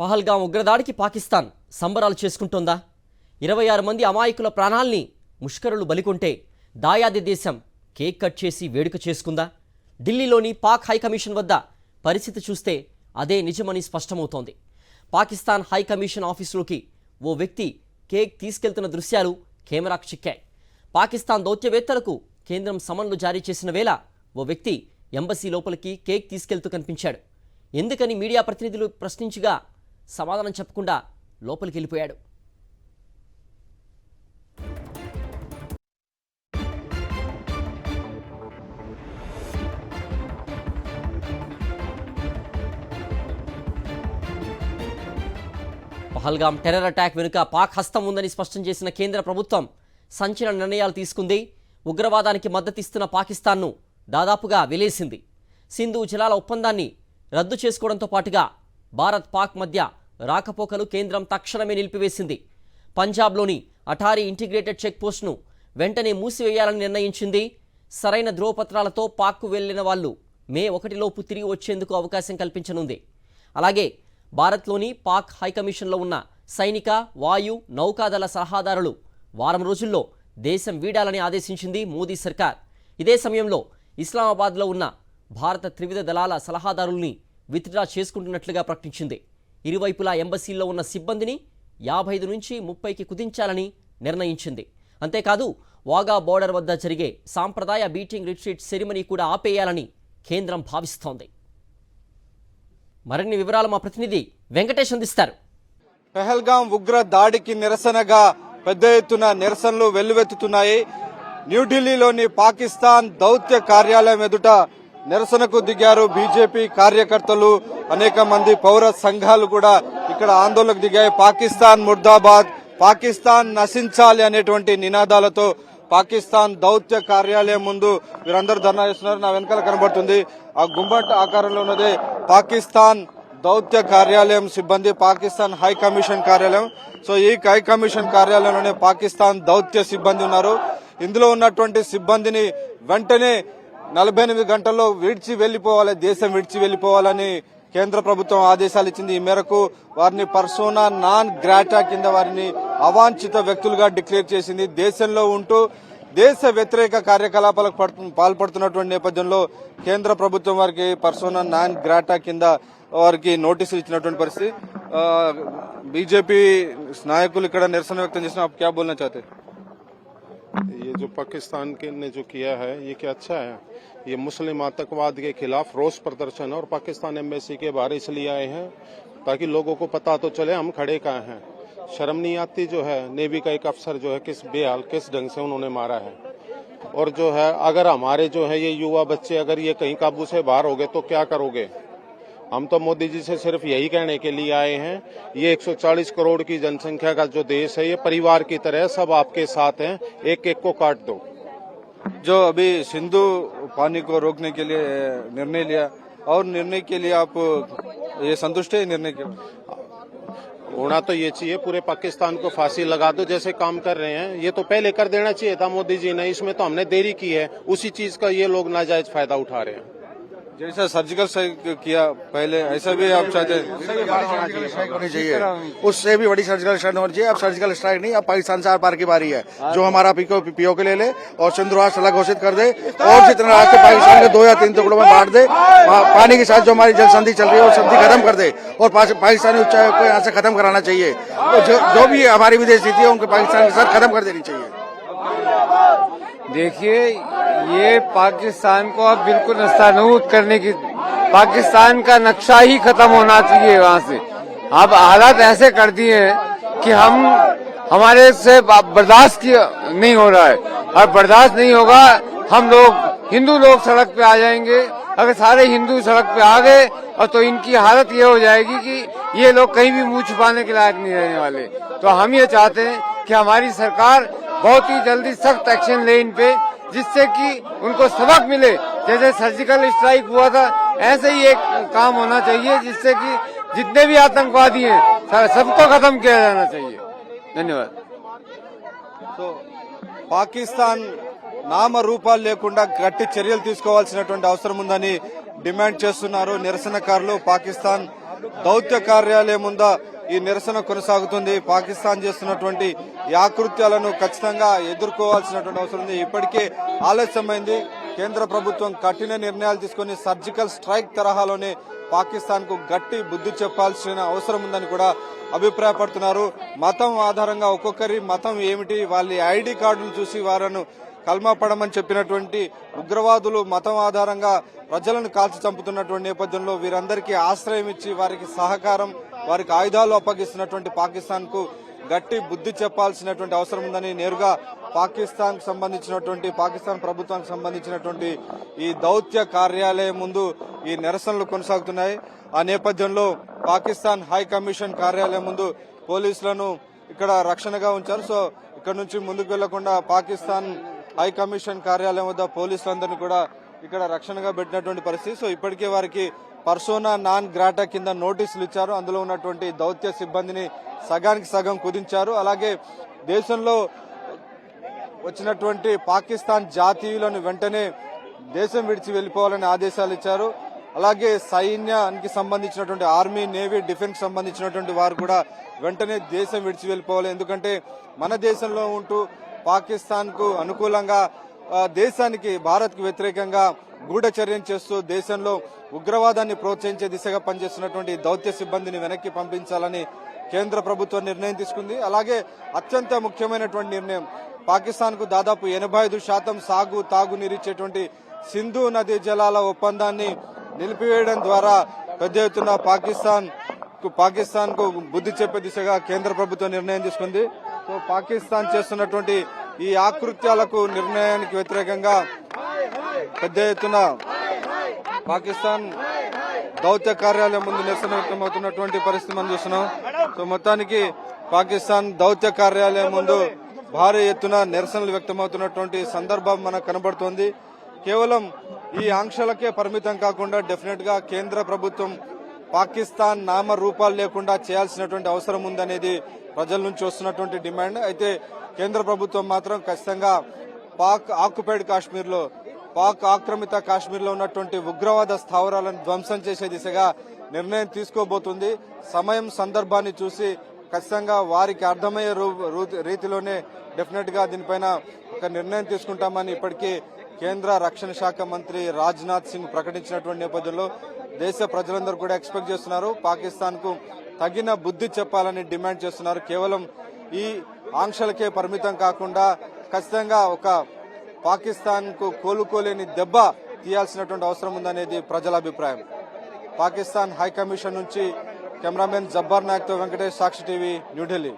పహల్గాం ఉగ్రదాడికి పాకిస్తాన్ సంబరాలు చేసుకుంటోందా? 26 మంది అమాయకుల ప్రాణాల్ని ముష్కరులు బలికొంటే దాయాది దేశం కేక్ కట్ చేసి వేడుక చేసుకుందా? ఢిల్లీలోని పాక్ హైకమిషన్ వద్ద పరిస్థితి చూస్తే అదే నిజమని స్పష్టమవుతోంది. పాకిస్తాన్ హైకమిషన్ ఆఫీసులోకి ఓ వ్యక్తి కేక్ తీసుకెళ్తున్న దృశ్యాలు కెమెరాకు చిక్కాయి. పాకిస్తాన్ దౌత్యవేత్తలకు కేంద్రం సమన్లు జారీ చేసిన వేళ ఓ వ్యక్తి ఎంబసీ లోపలికి కేక్ తీసుకెళ్తూ కనిపించాడు. ఎందుకని మీడియా ప్రతినిధులు ప్రశ్నించగా సమాధానం చెప్పకుండా లోపలికి వెళ్ళిపోయాడు. పహల్గాం టెర్రర్ అటాక్ వెనుక పాక్ హస్తం ఉందని స్పష్టం చేసిన కేంద్ర ప్రభుత్వం సంచలన నిర్ణయాలు తీసుకుంది. ఉగ్రవాదానికి మద్దతిస్తున్న పాకిస్తాన్ను దాదాపుగా వెలేసింది. సింధు జలాల ఒప్పందాన్ని రద్దు చేసుకోవడంతో పాటుగా భారత్ పాక్ మధ్య రాకపోకలు కేంద్రం తక్షణమే నిలిపివేసింది. పంజాబ్లోని అఠారీ ఇంటిగ్రేటెడ్ చెక్పోస్ట్ను వెంటనే మూసివేయాలని నిర్ణయించింది. సరైన ధ్రువపత్రాలతో పాక్కు వెళ్లిన వాళ్లు మే 1 తిరిగి వచ్చేందుకు అవకాశం కల్పించనుంది. అలాగే భారత్లోని పాక్ హైకమిషన్లో ఉన్న సైనిక, వాయు, నౌకాదళ సలహాదారులు వారం రోజుల్లో దేశం వీడాలని ఆదేశించింది మోదీ సర్కార్. ఇదే సమయంలో ఇస్లామాబాద్లో ఉన్న భారత త్రివిధ దళాల సలహాదారుల్ని విత్డ్రా చేసుకుంటున్నట్లుగా ప్రకటించింది. ఇరువైపులా ఎంబసీల్లో ఉన్న సిబ్బందిని 55 నుంచి 30కి కుదించాలని నిర్ణయించింది. అంతేకాదు వాగా బోర్డర్ వద్ద జరిగే సాంప్రదాయ బీటింగ్ రిట్రీట్ సెరిమనీ కూడా ఆపేయాలని కేంద్రం భావిస్తోంది. మరిన్ని వివరాలు మా ప్రతినిధి వెంకటేష్ అందిస్తారు. పహల్గాం ఉగ్ర దాడికి నిరసనగా పెద్ద ఎత్తున నిరసనలు వెల్లువెత్తుతున్నాయి. న్యూఢిల్లీలోని పాకిస్తాన్ దౌత్య కార్యాలయం ఎదుట నిరసనకు దిగారు బీజేపీ కార్యకర్తలు. అనేక మంది పౌర సంఘాలు కూడా ఇక్కడ ఆందోళనకు దిగాయి. పాకిస్తాన్ ముర్దాబాద్, పాకిస్తాన్ నశించాలి అనేటువంటి నినాదాలతో పాకిస్తాన్ దౌత్య కార్యాలయం ముందు వీరందరూ ధర్నా చేస్తున్నారు. నా వెనకాల కనబడుతుంది ఆ గుంబట్ ఆకారంలో ఉన్నదే పాకిస్తాన్ దౌత్య కార్యాలయం సిబ్బంది, పాకిస్తాన్ హై కమిషన్ కార్యాలయం. సో ఈ హై కమిషన్ కార్యాలయంలోనే పాకిస్తాన్ దౌత్య సిబ్బంది ఉన్నారు. ఇందులో ఉన్నటువంటి సిబ్బందిని వెంటనే 48 గంటల్లో విడిచి వెళ్లిపోవాలి, దేశం విడిచి వెళ్లిపోవాలని కేంద్ర ప్రభుత్వం ఆదేశాలు ఇచ్చింది. ఈ మేరకు వారిని పర్సోనా నాన్ గ్రాటా కింద వారిని అవాంఛిత వ్యక్తులుగా డిక్లేర్ చేసింది. దేశంలో ఉంటూ దేశ వ్యతిరేక కార్యకలాపాలకు పాల్పడుతున్నటువంటి నేపథ్యంలో కేంద్ర ప్రభుత్వం వారికి పర్సోనా నాన్ గ్రాటా కింద వారికి నోటీసులు ఇచ్చినటువంటి పరిస్థితి. బీజేపీ నాయకులు ఇక్కడ నిరసన వ్యక్తం చేసిన आप क्या बोलना चाहते हैं? ये जो पाकिस्तान के ने जो किया है ये क्या अच्छा है? ये मुस्लिम आतंकवाद के खिलाफ रोष प्रदर्शन है और पाकिस्तान एम्बेसी के बाहर इसलिए आए हैं ताकि लोगों को पता तो चले हम खड़े कहाँ हैं। शर्म नहीं आती जो है नेवी का एक अफसर जो है किस बेहाल किस ढंग से उन्होंने मारा है। और जो है अगर हमारे जो है ये युवा बच्चे अगर ये कहीं काबू से बाहर हो गए तो क्या करोगे? हम तो मोदी जी से सिर्फ यही कहने के लिए आए हैं, ये 140 करोड़ की जनसंख्या का जो देश है ये परिवार की तरह सब आपके साथ हैं, एक एक को काट दो। जो अभी सिंधु पानी को रोकने के लिए निर्णय लिया और निर्णय के लिए आप ये संतुष्ट है निर्णय के? होना तो ये चाहिए पूरे पाकिस्तान को फांसी लगा दो जैसे काम कर रहे हैं, ये तो पहले कर देना चाहिए था मोदी जी ने, इसमें तो हमने देरी की है, उसी चीज का ये लोग नाजायज फायदा उठा रहे हैं। जैसा सर्जिकल स्ट्राइक किया पहले ऐसा भी आप चाहते हैं? होनी चाहिए, उससे भी बड़ी सर्जिकल स्ट्राइक होनी चाहिए। अब सर्जिकल स्ट्राइक नहीं, अब पाकिस्तान से आर पार की बारी है। जो हमारा पीओ के ले ले और सिंधु राष्ट्र अलग घोषित कर दे और जितने राष्ट्र पाकिस्तान के 2 या 3 टुकड़ों में बांट दे। पानी के साथ जो हमारी जल संधि चल रही है वो संधि खत्म कर दे और पाकिस्तानी उच्चायोग को यहाँ से खत्म कराना चाहिए। जो भी हमारी विदेश नीति है उनको पाकिस्तान के साथ खत्म कर देनी चाहिए। देखिए ये पाकिस्तान को अब बिल्कुल नस्तानूद करने की, पाकिस्तान का नक्शा ही खत्म होना चाहिए वहाँ से। अब हालात ऐसे कर दिए हैं कि हमारे से बर्दाश्त नहीं हो रहा है और बर्दाश्त नहीं होगा। हम लोग हिंदू लोग सड़क पे आ जाएंगे। अगर सारे हिंदू सड़क पे आ गए और तो इनकी हालत ये हो जाएगी कि ये लोग कहीं भी मुंह छुपाने के लायक नहीं रहने वाले। तो हम ये चाहते हैं कि हमारी सरकार बहुत ही जल्दी सख्त एक्शन ले इन पे, जिससे कि उनको सबक मिले। जैसे सर्जिकल स्ट्राइक हुआ था ऐसे ही एक काम होना चाहिए जिससे कि जितने भी आतंकवादी हैं सबको खत्म किया जाना चाहिए। धन्यवाद। तो पाकिस्तान నామరూపాలు లేకుండా గట్టి చర్యలు తీసుకోవాల్సినటువంటి అవసరం ఉందని డిమాండ్ చేస్తున్నారు నిరసనకారులు. పాకిస్తాన్ దౌత్య కార్యాలయం ముందు ఈ నిరసన కొనసాగుతుంది. పాకిస్తాన్ చేస్తున్నటువంటి ఈ ఆకృత్యాలను ఖచ్చితంగా ఎదుర్కోవాల్సినటువంటి అవసరం ఉంది. ఇప్పటికే ఆలస్యమైంది. కేంద్ర ప్రభుత్వం కఠిన నిర్ణయాలు తీసుకుని సర్జికల్ స్ట్రైక్ తరహాలోనే పాకిస్తాన్ కు గట్టి బుద్ధి చెప్పాల్సిన అవసరం ఉందని కూడా అభిప్రాయపడుతున్నారు. మతం ఆధారంగా ఒక్కొక్కరి మతం ఏమిటి, వాళ్ళ ఐడి కార్డులు చూసి వారిని కల్మా పడమని చెప్పినటువంటి ఉగ్రవాదులు మతం ఆధారంగా ప్రజలను కాల్చి చంపుతున్నటువంటి నేపథ్యంలో వీరందరికీ ఆశ్రయం ఇచ్చి వారికి సహకారం, వారికి ఆయుధాలు అప్పగిస్తున్నటువంటి పాకిస్తాన్ కు గట్టి బుద్ధి చెప్పాల్సినటువంటి అవసరం ఉందని నేరుగా పాకిస్తాన్ ప్రభుత్వానికి సంబంధించినటువంటి ఈ దౌత్య కార్యాలయం ముందు ఈ నిరసనలు కొనసాగుతున్నాయి. ఆ నేపథ్యంలో పాకిస్తాన్ హై కమిషన్ కార్యాలయం ముందు పోలీసులను ఇక్కడ రక్షణగా ఉంచారు. సో ఇక్కడ నుంచి ముందుకు వెళ్లకుండా పాకిస్తాన్ హై కమిషన్ కార్యాలయం వద్ద పోలీసులందరినీ కూడా ఇక్కడ రక్షణగా పెట్టినటువంటి పరిస్థితి. సో ఇప్పటికే వారికి పర్సోనా నాన్ గ్రాటా కింద నోటీసులు ఇచ్చారు. అందులో ఉన్నటువంటి దౌత్య సిబ్బందిని సగానికి సగం కుదించారు. అలాగే దేశంలో వచ్చినటువంటి పాకిస్తాన్ జాతీయులను వెంటనే దేశం విడిచి వెళ్లిపోవాలని ఆదేశాలు ఇచ్చారు. అలాగే సైన్యానికి సంబంధించినటువంటి ఆర్మీ, నేవీ, డిఫెన్స్ సంబంధించినటువంటి వారు కూడా వెంటనే దేశం విడిచి వెళ్లిపోవాలి. ఎందుకంటే మన దేశంలో ఉంటూ పాకిస్తాన్ కు అనుకూలంగా దేశానికి, భారత్ కు వ్యతిరేకంగా గూఢచర్యం చేస్తూ దేశంలో ఉగ్రవాదాన్ని ప్రోత్సహించే దిశగా పనిచేస్తున్నటువంటి దౌత్య సిబ్బందిని వెనక్కి పంపించాలని కేంద్ర ప్రభుత్వం నిర్ణయం తీసుకుంది. అలాగే అత్యంత ముఖ్యమైనటువంటి నిర్ణయం, పాకిస్తాన్ కు దాదాపు 85% సాగు తాగునీరిచ్చేటువంటి సింధు నదీ జలాల ఒప్పందాన్ని నిలిపివేయడం ద్వారా పెద్ద ఎత్తున పాకిస్తాన్ కు బుద్ధి చెప్పే దిశగా కేంద్ర ప్రభుత్వం నిర్ణయం తీసుకుంది. సో పాకిస్తాన్ చేస్తున్నటువంటి ఈ ఆకృత్యాలకు నిర్ణయానికి వ్యతిరేకంగా పెద్ద ఎత్తున పాకిస్తాన్ దౌత్య కార్యాలయం ముందు నిరసన వ్యక్తమవుతున్నటువంటి పరిస్థితి మనం చూస్తున్నాం. సో మొత్తానికి పాకిస్తాన్ దౌత్య కార్యాలయం ముందు భారీ ఎత్తున నిరసనలు వ్యక్తమవుతున్నటువంటి సందర్భం మనకు కనబడుతోంది. కేవలం ఈ ఆంక్షలకే పరిమితం కాకుండా డెఫినెట్ గా కేంద్ర ప్రభుత్వం పాకిస్తాన్ నామ రూపాలు లేకుండా చేయాల్సినటువంటి అవసరం ఉందనేది ప్రజల నుంచి వస్తున్నటువంటి డిమాండ్. అయితే కేంద్ర ప్రభుత్వం మాత్రం ఖచ్చితంగా పాక్ ఆక్యుపైడ్ కాశ్మీర్లో, పాక్ ఆక్రమిత కాశ్మీర్లో ఉన్నటువంటి ఉగ్రవాద స్థావరాలను ధ్వంసం చేసే దిశగా నిర్ణయం తీసుకోబోతుంది. సమయం సందర్భాన్ని చూసి ఖచ్చితంగా వారికి అర్థమయ్యే రీతిలోనే డెఫినెట్ గా దీనిపైన ఒక నిర్ణయం తీసుకుంటామని ఇప్పటికీ కేంద్ర రక్షణ శాఖ మంత్రి రాజ్నాథ్ సింగ్ ప్రకటించినటువంటి నేపథ్యంలో దేశ ప్రజలందరూ కూడా ఎక్స్పెక్ట్ చేస్తున్నారు. పాకిస్తాన్ కు తగిన బుద్ధి చెప్పాలని డిమాండ్ చేస్తున్నారు. కేవలం ఈ ఆంక్షలకే పరిమితం కాకుండా ఖచ్చితంగా ఒక పాకిస్తాన్ కు కోలుకోలేని దెబ్బ తీయాల్సినటువంటి అవసరం ఉందనేది ప్రజల అభిప్రాయం. పాకిస్తాన్ హై కమిషన్ నుంచి కెమెరామెన్ జబ్బార్ నాయక్ తో వెంకటేష్, సాక్షి టీవీ, న్యూఢిల్లీ.